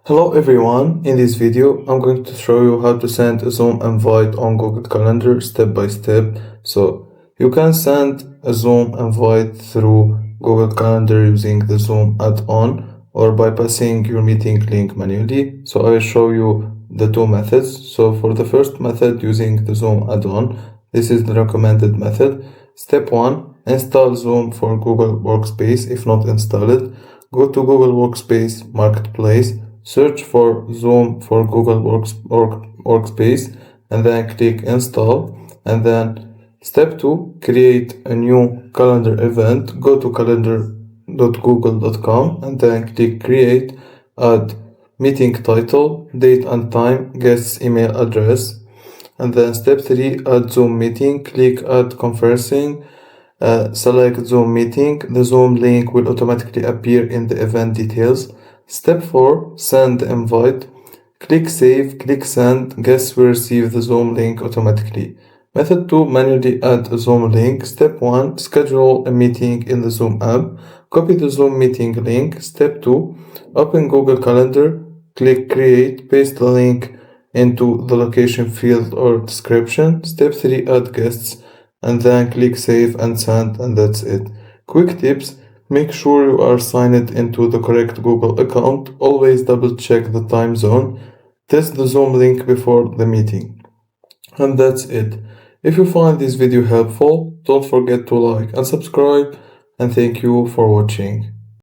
Hello everyone, in this video I'm going to show you how to send a Zoom invite on Google Calendar step by step. So you can send a Zoom invite through Google Calendar using the Zoom add-on or by passing your meeting link manually. So I will show you the two methods. So for the first method using the Zoom add-on, this is the recommended method. Step 1, install Zoom for Google Workspace. If not installed, go to Google Workspace Marketplace. Search for Zoom for Google Workspace and then click install. And then step 2, create a new calendar event. Go to calendar.google.com and then click create, add meeting title, date and time, guest's email address. And then step 3, add Zoom meeting. Click add conferencing. Select Zoom meeting. The Zoom link will automatically appear in the event details. Step 4, send invite. Click save, click send. Guests will receive the Zoom link automatically. Method 2, manually add a Zoom link. Step 1, schedule a meeting in the Zoom app. Copy the Zoom meeting link. Step 2, open Google Calendar. Click create, paste the link into the location field or description. Step 3, add guests and then click save and send, and that's it. Quick tips: make sure you are signed into the correct Google account. Always double check the time zone. Test the Zoom link before the meeting. And that's it. If you find this video helpful, don't forget to like and subscribe, and thank you for watching.